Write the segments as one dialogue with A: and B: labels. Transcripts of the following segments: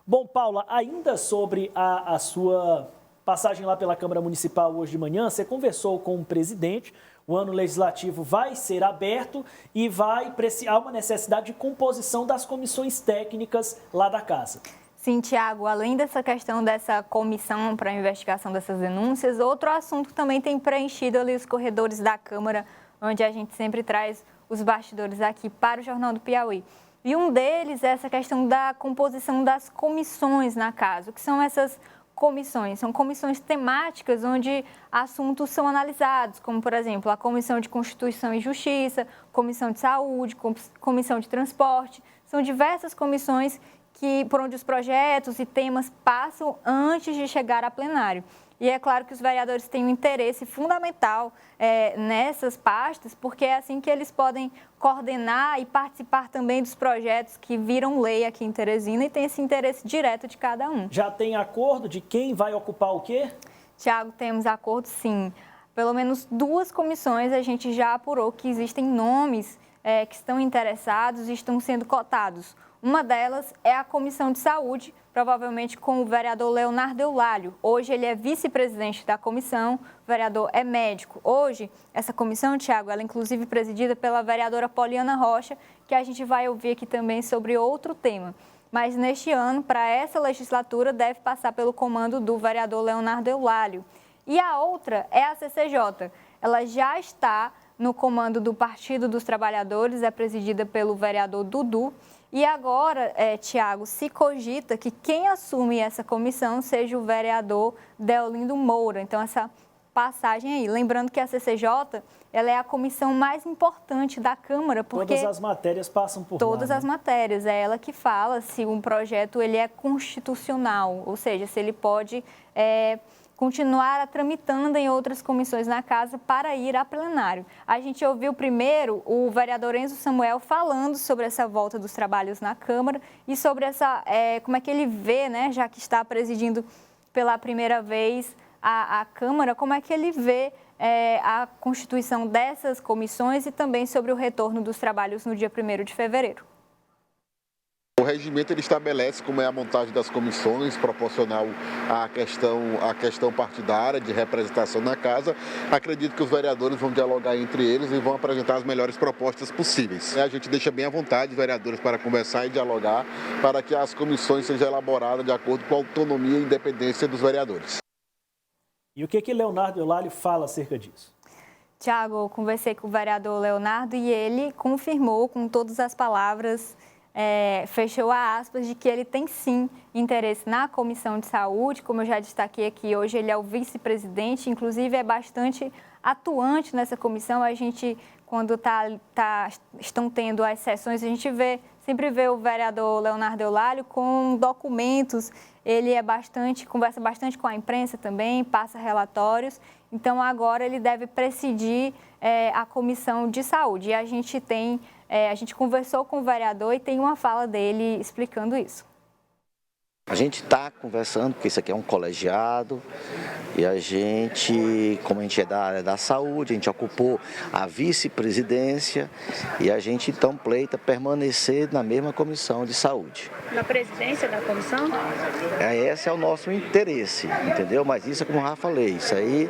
A: Bom, Paula, ainda sobre a sua passagem lá pela Câmara Municipal hoje de manhã, você conversou com o presidente, o ano legislativo vai ser aberto e há uma necessidade de composição das comissões técnicas lá da casa.
B: Sim, Tiago, além dessa questão dessa comissão para a investigação dessas denúncias, outro assunto também tem preenchido ali os corredores da Câmara, onde a gente sempre traz os bastidores aqui para o Jornal do Piauí. E um deles é essa questão da composição das comissões na casa. O que são essas comissões? São comissões temáticas onde assuntos são analisados, como, por exemplo, a Comissão de Constituição e Justiça, Comissão de Saúde, Comissão de Transporte. São diversas comissões por onde os projetos e temas passam antes de chegar a plenário. E é claro que os vereadores têm um interesse fundamental nessas pastas, porque é assim que eles podem coordenar e participar também dos projetos que viram lei aqui em Teresina e tem esse interesse direto de cada um.
A: Já tem acordo de quem vai ocupar o quê?
B: Tiago, temos acordo sim. Pelo menos 2 comissões a gente já apurou que existem nomes que estão interessados e estão sendo cotados. Uma delas é a Comissão de Saúde, provavelmente com o vereador Leonardo Eulálio. Hoje ele é vice-presidente da comissão, o vereador é médico. Hoje, essa comissão, Tiago, ela é inclusive presidida pela vereadora Poliana Rocha, que a gente vai ouvir aqui também sobre outro tema. Mas neste ano, para essa legislatura, deve passar pelo comando do vereador Leonardo Eulálio. E a outra é a CCJ. Ela já está no comando do Partido dos Trabalhadores, é presidida pelo vereador Dudu. E agora, Tiago, se cogita que quem assume essa comissão seja o vereador Deolindo Moura. Então, essa passagem aí. Lembrando que a CCJ ela é a comissão mais importante da Câmara. Porque
A: todas as matérias passam por lá.
B: Todas as matérias. É ela que fala se um projeto ele é constitucional, ou seja, se ele pode continuar tramitando em outras comissões na casa para ir a plenário. A gente ouviu primeiro o vereador Enzo Samuel falando sobre essa volta dos trabalhos na Câmara e sobre como é que ele vê, né, já que está presidindo pela primeira vez a Câmara, como é que ele vê a constituição dessas comissões e também sobre o retorno dos trabalhos no dia 1º de fevereiro.
C: O regimento ele estabelece como é a montagem das comissões, proporcional à questão partidária de representação na casa. Acredito que os vereadores vão dialogar entre eles e vão apresentar as melhores propostas possíveis. A gente deixa bem à vontade os vereadores para conversar e dialogar para que as comissões sejam elaboradas de acordo com a autonomia e independência dos vereadores.
A: E o que Leonardo Eulálio fala acerca disso?
B: Tiago, eu conversei com o vereador Leonardo e ele confirmou com todas as palavras, fechou a aspas de que ele tem sim interesse na Comissão de Saúde, como eu já destaquei aqui, hoje ele é o vice-presidente, inclusive é bastante atuante nessa comissão. A gente, quando estão tendo as sessões, a gente sempre vê o vereador Leonardo Eulálio com documentos, ele conversa bastante com a imprensa também, passa relatórios, então agora ele deve presidir a Comissão de Saúde. E a gente conversou com o vereador e tem uma fala dele explicando isso.
D: A gente está conversando, porque isso aqui é um colegiado, e a gente, como a gente é da área da saúde, a gente ocupou a vice-presidência e a gente então pleita permanecer na mesma comissão de saúde.
E: Na presidência da comissão?
D: Esse é o nosso interesse, entendeu? Mas isso é como eu já falei, isso aí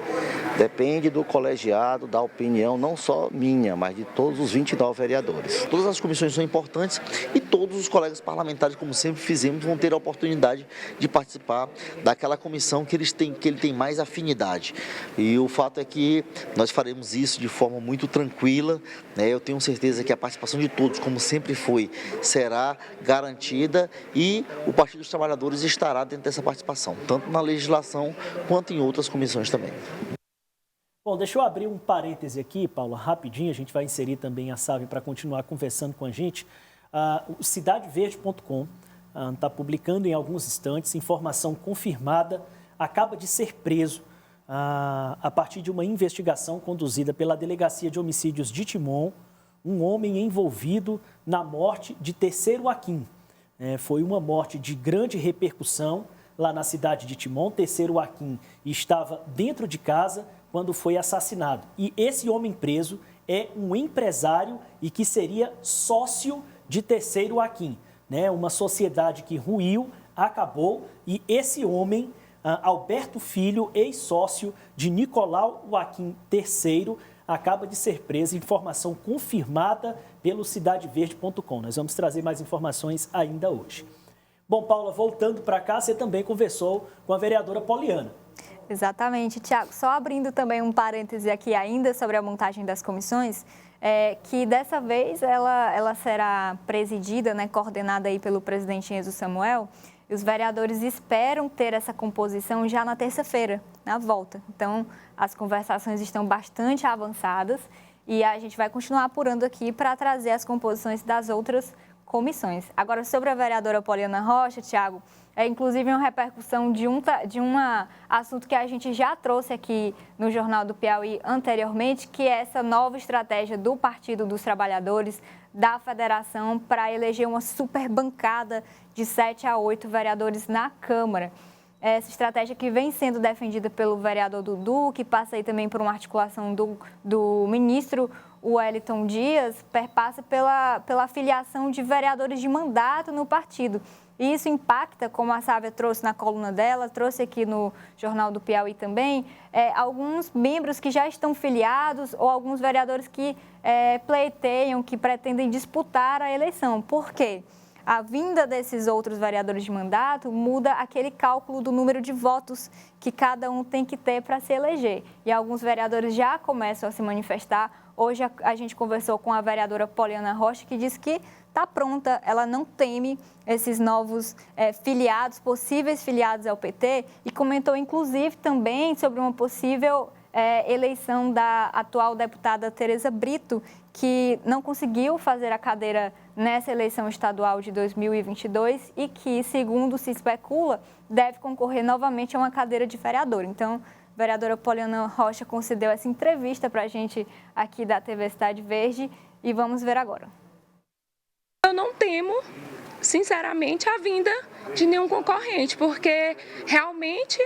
D: depende do colegiado, da opinião, não só minha, mas de todos os 29 vereadores. Todas as comissões são importantes e todos os colegas parlamentares, como sempre fizemos, vão ter a oportunidade de participar daquela comissão que ele tem mais afinidade. E o fato é que nós faremos isso de forma muito tranquila, né? Eu tenho certeza que a participação de todos, como sempre foi, será garantida e o Partido dos Trabalhadores estará dentro dessa participação, tanto na legislação quanto em outras comissões também.
A: Bom, deixa eu abrir um parêntese aqui, Paula, rapidinho, a gente vai inserir também a Sávia para continuar conversando com a gente. O CidadeVerde.com está publicando em alguns instantes informação confirmada, acaba de ser preso a partir de uma investigação conduzida pela Delegacia de Homicídios de Timon, um homem envolvido na morte de Terceiro Aquim. Foi uma morte de grande repercussão lá na cidade de Timon. Terceiro Aquim estava dentro de casa quando foi assassinado. E esse homem preso é um empresário e que seria sócio de Terceiro Aquim. Uma sociedade que ruiu acabou e esse homem, Alberto Filho, ex-sócio de Nicolau Joaquim III, acaba de ser preso. Informação confirmada pelo CidadeVerde.com. Nós vamos trazer mais informações ainda hoje. Bom, Paula, voltando para cá, você também conversou com a vereadora Poliana.
B: Exatamente, Tiago. Só abrindo também um parêntese aqui ainda sobre a montagem das comissões, que dessa vez ela será presidida, né, coordenada aí pelo presidente Enzo Samuel, e os vereadores esperam ter essa composição já na terça-feira, na volta. Então, as conversações estão bastante avançadas e a gente vai continuar apurando aqui para trazer as composições das outras comissões. Agora, sobre a vereadora Poliana Rocha, Tiago, inclusive uma repercussão de um assunto que a gente já trouxe aqui no Jornal do Piauí anteriormente, que é essa nova estratégia do Partido dos Trabalhadores, da Federação, para eleger uma super bancada de 7 a 8 vereadores na Câmara. Essa estratégia que vem sendo defendida pelo vereador Dudu, que passa aí também por uma articulação do ministro Wellington Dias, perpassa pela filiação de vereadores de mandato no partido. E isso impacta, como a Sávia trouxe na coluna dela, trouxe aqui no Jornal do Piauí também, alguns membros que já estão filiados ou alguns vereadores que pleiteiam, que pretendem disputar a eleição. Por quê? A vinda desses outros vereadores de mandato muda aquele cálculo do número de votos que cada um tem que ter para se eleger. E alguns vereadores já começam a se manifestar. Hoje a gente conversou com a vereadora Poliana Rocha, que disse que está pronta, ela não teme esses novos filiados, possíveis filiados ao PT, e comentou inclusive também sobre uma possível eleição da atual deputada Tereza Brito, que não conseguiu fazer a cadeira nessa eleição estadual de 2022 e que, segundo se especula, deve concorrer novamente a uma cadeira de vereador. Então, a vereadora Poliana Rocha concedeu essa entrevista para a gente aqui da TV Cidade Verde e vamos ver agora.
F: Eu não temo, sinceramente, a vinda de nenhum concorrente, porque realmente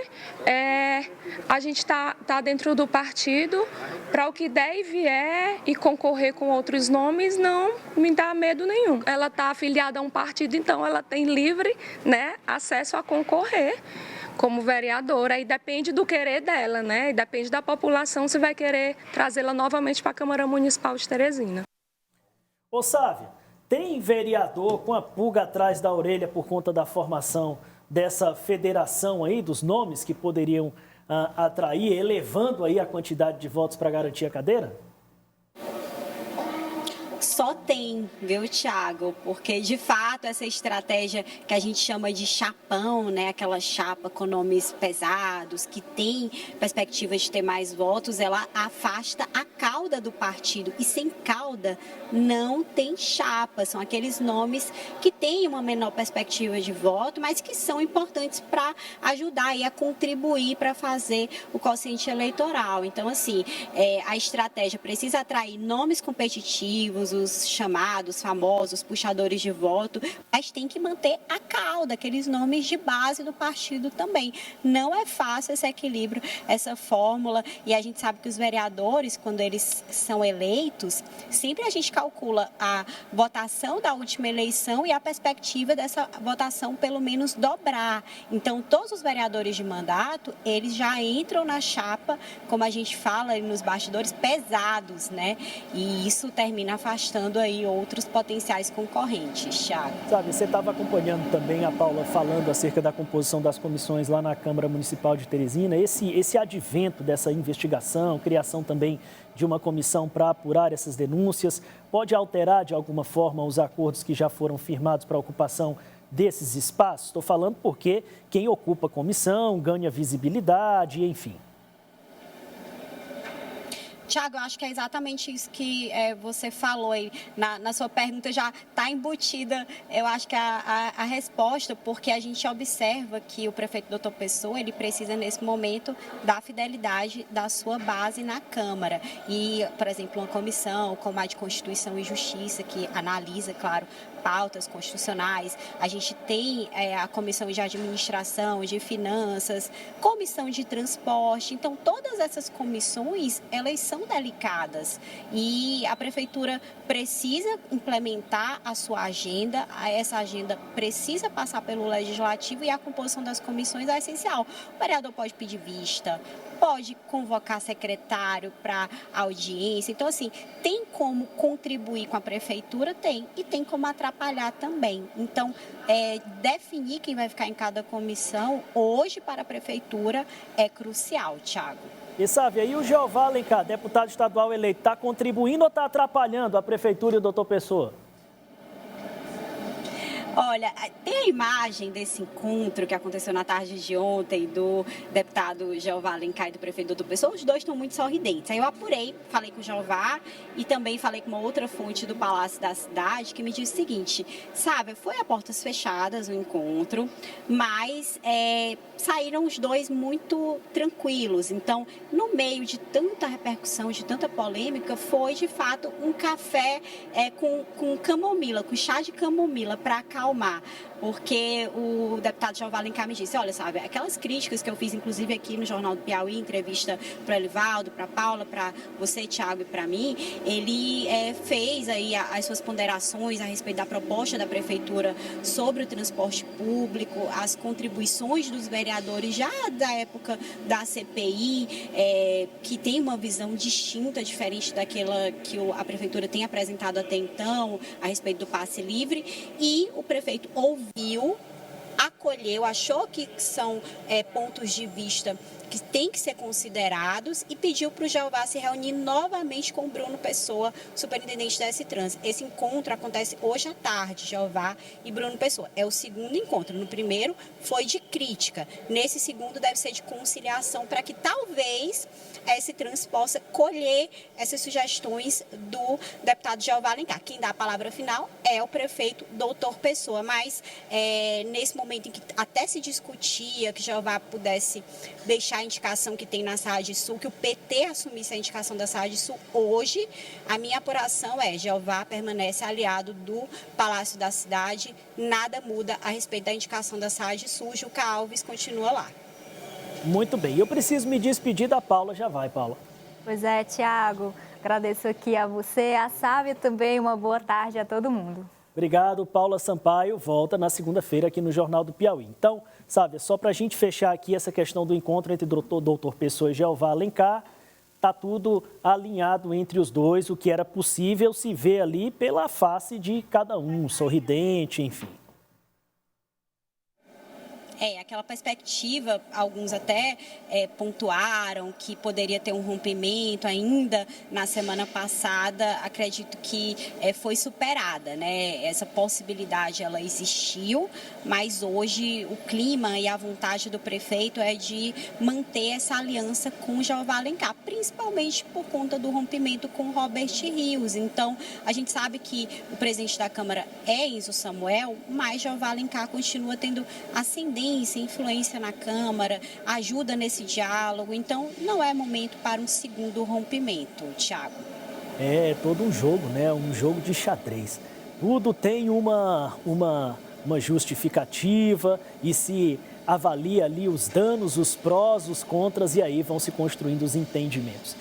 F: a gente está dentro do partido para o que der e vier e concorrer com outros nomes não me dá medo nenhum. Ela está afiliada a um partido, então ela tem livre, né, acesso a concorrer como vereadora, e depende do querer dela, né? E depende da população se vai querer trazê-la novamente para a Câmara Municipal de Teresina.
A: Ô, Sávia, tem vereador com a pulga atrás da orelha por conta da formação dessa federação aí, dos nomes que poderiam atrair, elevando aí a quantidade de votos para garantir a cadeira?
G: Só tem, viu, Thiago? Porque, de fato, essa estratégia que a gente chama de chapão, né? Aquela chapa com nomes pesados, que tem perspectiva de ter mais votos, ela afasta a cauda do partido. E sem cauda, não tem chapa. São aqueles nomes que têm uma menor perspectiva de voto, mas que são importantes para ajudar aí a contribuir para fazer o quociente eleitoral. Então, assim, a estratégia precisa atrair nomes competitivos, os chamados, famosos, puxadores de voto, mas tem que manter a cauda, aqueles nomes de base do partido também. Não é fácil esse equilíbrio, essa fórmula, e a gente sabe que os vereadores, quando eles são eleitos, sempre a gente calcula a votação da última eleição e a perspectiva dessa votação pelo menos dobrar. Então, todos os vereadores de mandato, eles já entram na chapa, como a gente fala nos bastidores, pesados, né? E isso termina afastando aí outros potenciais concorrentes, Thiago.
A: Sabe, você estava acompanhando também a Paula falando acerca da composição das comissões lá na Câmara Municipal de Teresina. Esse advento dessa investigação, criação também de uma comissão para apurar essas denúncias, pode alterar de alguma forma os acordos que já foram firmados para a ocupação desses espaços? Estou falando porque quem ocupa a comissão ganha visibilidade, enfim.
G: Tiago, eu acho que é exatamente isso que você falou aí. Na sua pergunta já está embutida, eu acho que a resposta, porque a gente observa que o prefeito Dr. Pessoa, ele precisa nesse momento da fidelidade da sua base na Câmara. E, por exemplo, uma comissão como a de Constituição e Justiça, que analisa, claro, pautas constitucionais, a gente tem a comissão de administração, de finanças, comissão de transporte. Então, todas essas comissões, elas são delicadas e a prefeitura precisa implementar a sua agenda, essa agenda precisa passar pelo legislativo e a composição das comissões é essencial. O vereador pode pedir vista, pode convocar secretário para audiência. Então, assim, tem como contribuir com a prefeitura? Tem. E tem como atrapalhar também. Então, definir quem vai ficar em cada comissão, hoje, para a prefeitura, é crucial, Thiago.
A: E sabe, aí o Jeová Alencar, deputado estadual eleito, está contribuindo ou está atrapalhando a prefeitura e o doutor Pessoa?
G: Olha, tem a imagem desse encontro que aconteceu na tarde de ontem do deputado Jeová Alencar e do prefeito Doutor Pessoa. Os dois estão muito sorridentes. Aí eu apurei, falei com o Jeová e também falei com uma outra fonte do Palácio da Cidade que me disse o seguinte, sabe, foi a portas fechadas o encontro, mas saíram os dois muito tranquilos. Então, no meio de tanta repercussão, de tanta polêmica, foi de fato um café com camomila, com chá de camomila para acalmar, porque o deputado Jeová Alencar me disse, olha, sabe, aquelas críticas que eu fiz, inclusive aqui no Jornal do Piauí, entrevista para o Elivaldo, para a Paula, para você, Thiago, e para mim, ele fez aí as suas ponderações a respeito da proposta da Prefeitura sobre o transporte público, as contribuições dos vereadores já da época da CPI, que tem uma visão distinta, diferente daquela que a Prefeitura tem apresentado até então, a respeito do passe livre, e o prefeito ouviu, acolheu, achou que são pontos de vista que têm que ser considerados e pediu para o Jeová se reunir novamente com o Bruno Pessoa, superintendente da S-Trans. Esse encontro acontece hoje à tarde, Jeová e Bruno Pessoa. É o segundo encontro. No primeiro foi de crítica. Nesse segundo deve ser de conciliação para que talvez a S-Trans possa colher essas sugestões do deputado Jeová Alencar. Quem dá a palavra final é o prefeito Doutor Pessoa, mas nesse momento em que até se discutia que Jeová pudesse deixar a indicação que tem na Saad Sul, que o PT assumisse a indicação da Saad Sul, hoje a minha apuração Jeová permanece aliado do Palácio da Cidade, nada muda a respeito da indicação da Saad Sul, Juca Alves continua lá.
A: Muito bem, eu preciso me despedir da Paula, já vai, Paula.
B: Pois é, Thiago, agradeço aqui a você, a Sávia também, uma boa tarde a todo mundo.
A: Obrigado, Paula Sampaio, volta na segunda-feira aqui no Jornal do Piauí. Então, sabe, só para a gente fechar aqui essa questão do encontro entre o doutor Pessoa e Jeová Alencar, está tudo alinhado entre os dois, o que era possível se ver ali pela face de cada um, sorridente, enfim.
G: Aquela perspectiva, alguns até pontuaram que poderia ter um rompimento ainda na semana passada, acredito que foi superada, né? Essa possibilidade, ela existiu, mas hoje o clima e a vontade do prefeito é de manter essa aliança com o Jeová Alencar, principalmente por conta do rompimento com o Robert Rios. Então, a gente sabe que o presidente da Câmara é Enzo Samuel, mas Jeová Alencar continua tendo ascendência, influência na Câmara, ajuda nesse diálogo, então não é momento para um segundo rompimento, Thiago.
A: É todo um jogo, né? Um jogo de xadrez. Tudo tem uma justificativa e se avalia ali os danos, os prós, os contras e aí vão se construindo os entendimentos.